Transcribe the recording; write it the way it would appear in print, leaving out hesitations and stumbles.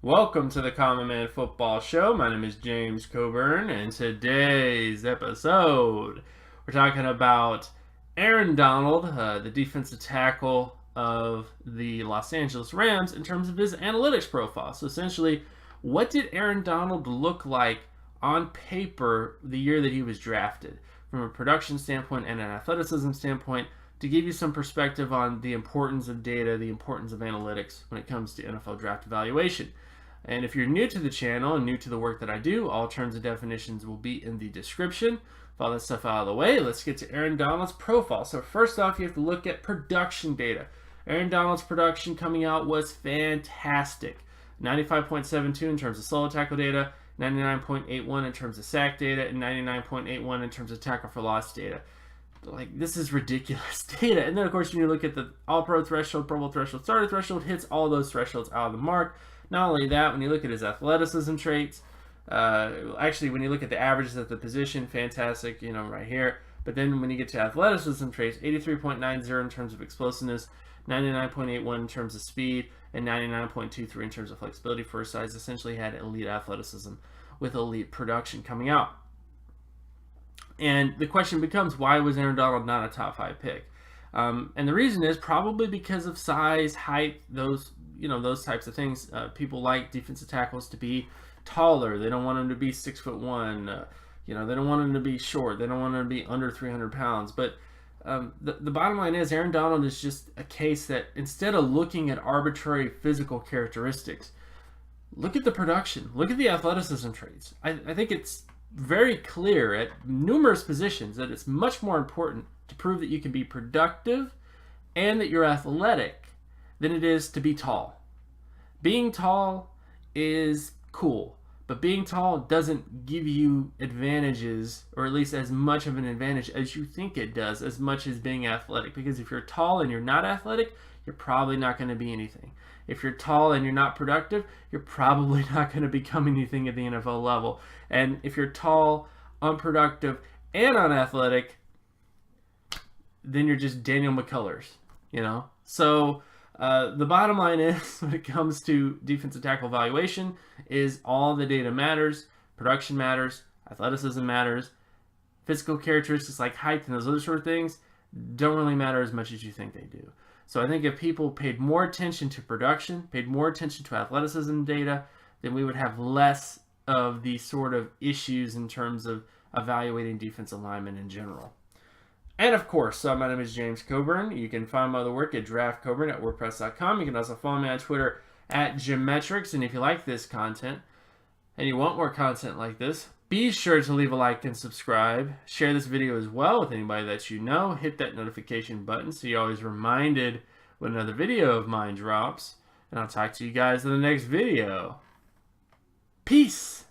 Welcome to the Common Man Football Show. My name is James Coburn, and today's episode, we're talking about Aaron Donald, the defensive tackle of the Los Angeles Rams, in terms of his analytics profile. So essentially, what did Aaron Donald look like on paper the year that he was drafted, from a production standpoint and an athleticism standpoint, to give you some perspective on the importance of data, the importance of analytics when it comes to NFL draft evaluation. And if you're new to the channel and new to the work that I do, all terms and definitions will be in the description. With all that stuff out of the way, let's get to Aaron Donald's profile. So first off, you have to look at production data. Aaron Donald's production coming out was fantastic. 95.72 in terms of solo tackle data, 99.81 in terms of sack data, and 99.81 in terms of tackle for loss data. Like, this is ridiculous data. And then, of course, when you look at the All-Pro threshold, Pro Bowl threshold, starter threshold, hits all those thresholds out of the mark. Not only that, when you look at his athleticism traits, actually, when you look at the averages at the position, fantastic, right here. But then when you get to athleticism traits, 83.90 in terms of explosiveness, 99.81 in terms of speed, and 99.23 in terms of flexibility for his size. Essentially had elite athleticism with elite production coming out. And the question becomes, why was Aaron Donald not a top 5 pick? And the reason is probably because of size, height, those types of things. People like defensive tackles to be taller. They don't want them to be 6'1". They don't want them to be short. They don't want them to be under 300 pounds. But the bottom line is, Aaron Donald is just a case that instead of looking at arbitrary physical characteristics, look at the production. Look at the athleticism traits. I think it's very clear at numerous positions that it's much more important to prove that you can be productive and that you're athletic than it is to be tall. Being tall is cool, but being tall doesn't give you advantages, or at least as much of an advantage as you think it does, as much as being athletic. Because if you're tall and you're not athletic, you're probably not going to be anything. If you're tall and you're not productive, you're probably not going to become anything at the NFL level. And if you're tall, unproductive, and unathletic, then you're just Daniel McCullers, So the bottom line is, when it comes to defensive tackle evaluation, is all the data matters. Production matters. Athleticism matters. Physical characteristics like height and those other sort of things don't really matter as much as you think they do. So I think if people paid more attention to production, paid more attention to athleticism data, then we would have less of these sort of issues in terms of evaluating defensive linemen in general. And of course, my name is James Coburn. You can find my other work at draftcoburn@wordpress.com. You can also follow me on Twitter at Geometrics. And if you like this content and you want more content like this, be sure to leave a like and subscribe. Share this video as well with anybody that you know. Hit that notification button so you're always reminded when another video of mine drops. And I'll talk to you guys in the next video. Peace!